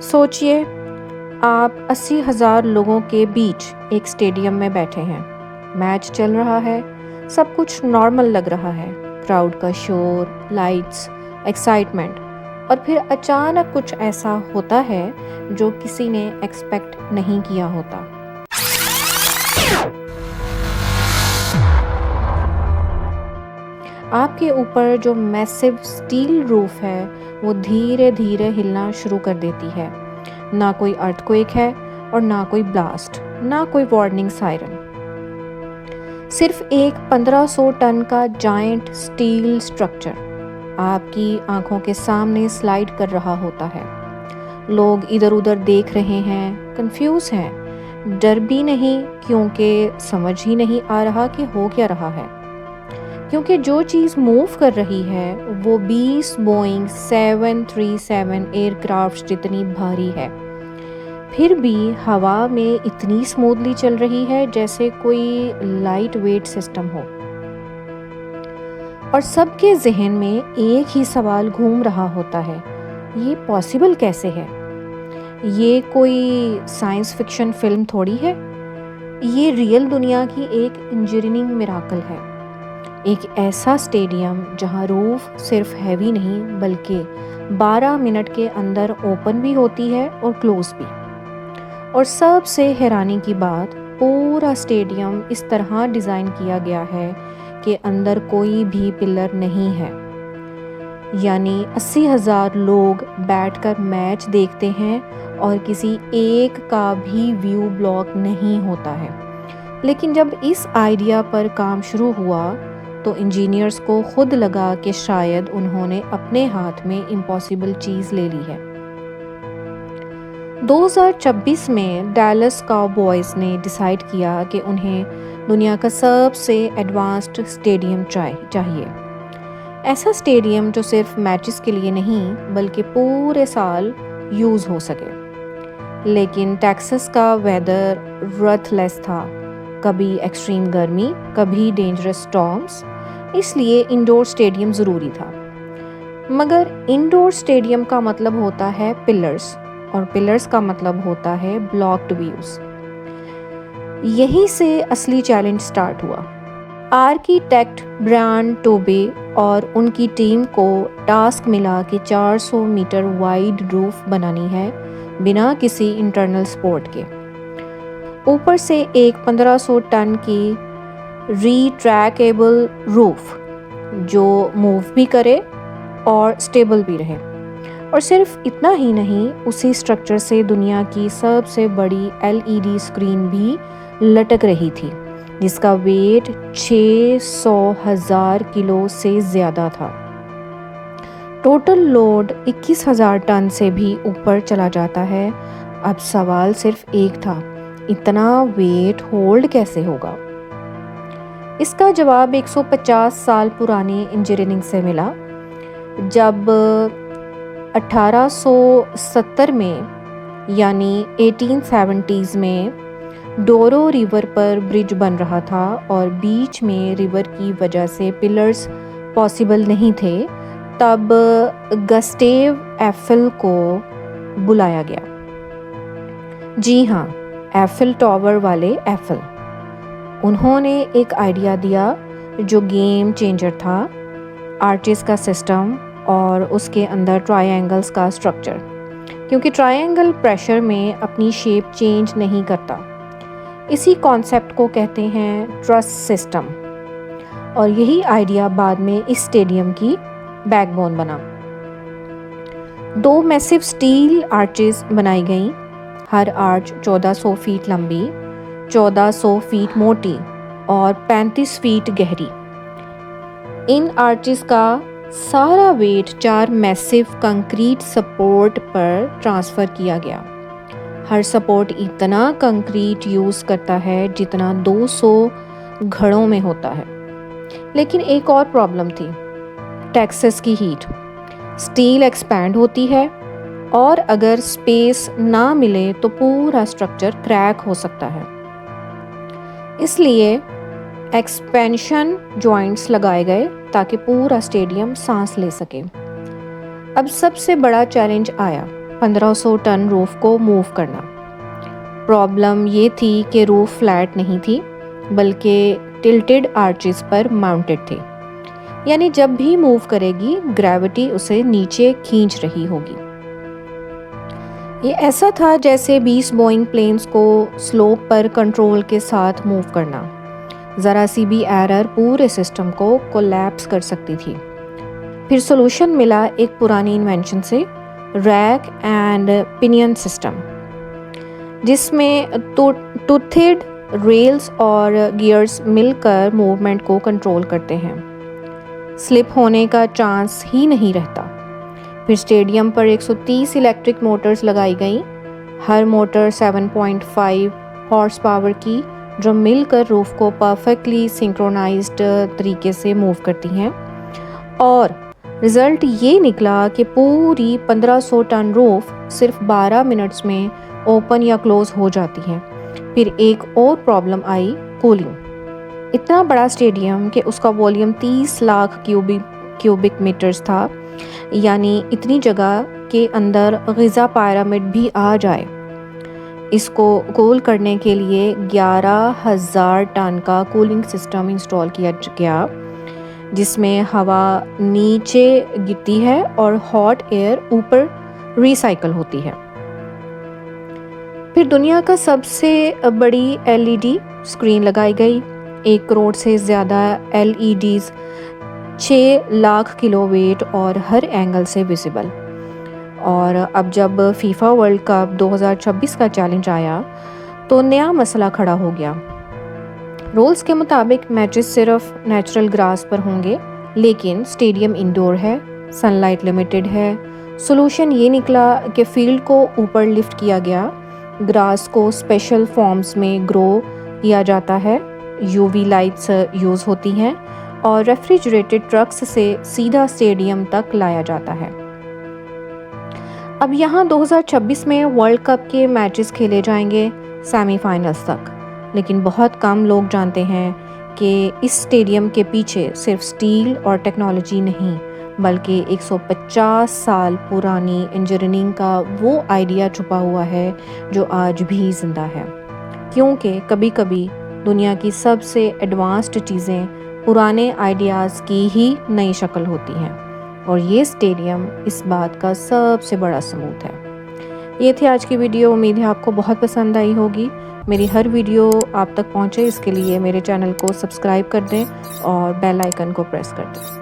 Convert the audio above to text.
सोचिए, आप 80,000 लोगों के बीच एक स्टेडियम में बैठे हैं। मैच चल रहा है, सब कुछ नॉर्मल लग रहा है। क्राउड का शोर, लाइट्स, एक्साइटमेंट, और फिर अचानक कुछ ऐसा होता है जो किसी ने एक्सपेक्ट नहीं किया होता। आपके ऊपर जो मैसिव स्टील रूफ है, वो धीरे धीरे हिलना शुरू कर देती है। ना कोई अर्थक्वेक है और ना कोई ब्लास्ट, ना कोई वार्निंग सायरन। सिर्फ एक 1500 टन का जायंट स्टील स्ट्रक्चर आपकी आंखों के सामने स्लाइड कर रहा होता है। लोग इधर उधर देख रहे हैं, कंफ्यूज हैं, डर भी नहीं क्योंकि समझ ही नहीं आ रहा कि हो क्या रहा है। क्योंकि जो चीज़ मूव कर रही है वो 20 बोइंग 737 एयरक्राफ्ट जितनी भारी है, फिर भी हवा में इतनी स्मूथली चल रही है जैसे कोई लाइट वेट सिस्टम हो। और सबके जहन में एक ही सवाल घूम रहा होता है, ये पॉसिबल कैसे है? ये कोई साइंस फिक्शन फिल्म थोड़ी है, ये रियल दुनिया की एक इंजीनियरिंग मिराकल है। एक ऐसा स्टेडियम जहां रूफ सिर्फ हैवी नहीं बल्कि 12 मिनट के अंदर ओपन भी होती है और क्लोज भी। और सबसे हैरानी की बात, पूरा स्टेडियम इस तरह डिज़ाइन किया गया है कि अंदर कोई भी पिलर नहीं है। यानी 80,000 लोग बैठकर मैच देखते हैं और किसी एक का भी व्यू ब्लॉक नहीं होता है। लेकिन जब इस आइडिया पर काम शुरू हुआ तो इंजीनियर्स को खुद लगा कि शायद उन्होंने अपने हाथ में इम्पॉसिबल चीज़ ले ली है। 2026 में डैलस काउबॉयज़ ने डिसाइड किया कि उन्हें दुनिया का सबसे एडवांस्ड स्टेडियम चाहिए। ऐसा स्टेडियम जो सिर्फ मैचेस के लिए नहीं बल्कि पूरे साल यूज़ हो सके। लेकिन टेक्सास का वेदर रथलेस था, कभी एक्सट्रीम गर्मी, कभी डेंजरस स्टॉर्म्स, इसलिए इंडोर स्टेडियम ज़रूरी था। मगर इंडोर स्टेडियम का मतलब होता है पिलर्स, और पिलर्स का मतलब होता है ब्लॉक्ड व्यूज़। यहीं से असली चैलेंज स्टार्ट हुआ। आर्किटेक्ट ब्रायन टोबे और उनकी टीम को टास्क मिला कि 400 मीटर वाइड रूफ बनानी है बिना किसी इंटरनल सपोर्ट के। ऊपर से एक 1500 टन की रिट्रैकेबल रूफ जो मूव भी करे और स्टेबल भी रहे। और सिर्फ इतना ही नहीं, उसी स्ट्रक्चर से दुनिया की सबसे बड़ी LED स्क्रीन भी लटक रही थी जिसका वेट 600,000 किलो से ज़्यादा था। टोटल लोड 21,000 टन से भी ऊपर चला जाता है। अब सवाल सिर्फ एक था, इतना वेट होल्ड कैसे होगा? इसका जवाब 150 साल पुरानी इंजीनियरिंग से मिला। जब 1870 में यानी 1870s में डोरो रिवर पर ब्रिज बन रहा था और बीच में रिवर की वजह से पिलर्स पॉसिबल नहीं थे, तब गस्टेव एफिल को बुलाया गया। जी हाँ, एफिल टावर वाले एफिल। उन्होंने एक आइडिया दिया जो गेम चेंजर था, आर्चेस का सिस्टम और उसके अंदर ट्रायंगल्स का स्ट्रक्चर। क्योंकि ट्रायंगल प्रेशर में अपनी शेप चेंज नहीं करता। इसी कॉन्सेप्ट को कहते हैं ट्रस सिस्टम, और यही आइडिया बाद में इस स्टेडियम की बैकबोन बना। 2 मैसिव स्टील आर्चेस बनाई गईं, हर आर्च 1400 फीट लंबी, 1400 फीट मोटी और 35 फीट गहरी। इन आर्चेस का सारा वेट 4 मैसिव कंक्रीट सपोर्ट पर ट्रांसफ़र किया गया। हर सपोर्ट इतना कंक्रीट यूज़ करता है जितना 200 घड़ों में होता है। लेकिन एक और प्रॉब्लम थी, टेक्सास की हीट। स्टील एक्सपैंड होती है और अगर स्पेस ना मिले तो पूरा स्ट्रक्चर क्रैक हो सकता है। इसलिए एक्सपेंशन जॉइंट्स लगाए गए ताकि पूरा स्टेडियम सांस ले सके। अब सबसे बड़ा चैलेंज आया, 1500 टन रूफ को मूव करना। प्रॉब्लम ये थी कि रूफ फ्लैट नहीं थी बल्कि टिल्टेड आर्चेस पर माउंटेड थे, यानी जब भी मूव करेगी ग्रेविटी उसे नीचे खींच रही होगी। ये ऐसा था जैसे 20 बोइंग प्लेन्स को स्लोप पर कंट्रोल के साथ मूव करना। ज़रा सी भी एरर पूरे सिस्टम को कोलैप्स कर सकती थी। फिर सॉल्यूशन मिला एक पुरानी इन्वेंशन से, रैक एंड पिनियन सिस्टम, जिसमें टूथेड रेल्स और गियर्स मिलकर मूवमेंट को कंट्रोल करते हैं। स्लिप होने का चांस ही नहीं रहता। फिर स्टेडियम पर 130 इलेक्ट्रिक मोटर्स लगाई गई, हर मोटर 7.5 हॉर्स पावर की, जो मिलकर रूफ को परफेक्टली सिंक्रोनाइज्ड तरीके से मूव करती हैं। और रिज़ल्ट ये निकला कि पूरी 1500 टन रूफ सिर्फ 12 मिनट्स में ओपन या क्लोज हो जाती है। फिर एक और प्रॉब्लम आई, कूलिंग। इतना बड़ा स्टेडियम कि उसका वॉल्यूम 30 लाख क्यूबिक मीटर्स था, यानी इतनी जगह के अंदर गिज़ा पिरामिड भी आ जाए। इसको कूल करने के लिए 11,000 टन का कूलिंग सिस्टम इंस्टॉल किया गया, जिसमें हवा नीचे गिरती है और हॉट एयर ऊपर रिसाइकल होती है। फिर दुनिया का सबसे बड़ी LED स्क्रीन लगाई गई, 1 करोड़ से ज़्यादा LEDs, 6 लाख किलो वेट और हर एंगल से विजिबल। और अब जब फीफा वर्ल्ड कप 2026 का चैलेंज आया तो नया मसला खड़ा हो गया। रूल्स के मुताबिक मैचेस सिर्फ नेचुरल ग्रास पर होंगे, लेकिन स्टेडियम इंडोर है, सनलाइट लिमिटेड है। सॉल्यूशन ये निकला कि फील्ड को ऊपर लिफ्ट किया गया, ग्रास को स्पेशल फॉर्म्स में ग्रो किया जाता है, UV लाइट्स यूज़ होती हैं और रेफ्रिजरेटेड ट्रक्स से सीधा स्टेडियम तक लाया जाता है। अब यहाँ 2026 में वर्ल्ड कप के मैचेस खेले जाएंगे सेमीफाइनल्स तक, लेकिन बहुत कम लोग जानते हैं कि इस स्टेडियम के पीछे सिर्फ स्टील और टेक्नोलॉजी नहीं, बल्कि 150 साल पुरानी इंजीनियरिंग का वो आइडिया छुपा हुआ है जो आज भी जिंदा है। क्योंकि कभी कभी दुनिया की सबसे एडवांस्ड चीज़ें पुराने आइडियाज़ की ही नई शक्ल होती हैं, और ये स्टेडियम इस बात का सबसे बड़ा सबूत है। ये थी आज की वीडियो। उम्मीद है आपको बहुत पसंद आई होगी। मेरी हर वीडियो आप तक पहुँचे इसके लिए मेरे चैनल को सब्सक्राइब कर दें और बेल आइकन को प्रेस कर दें।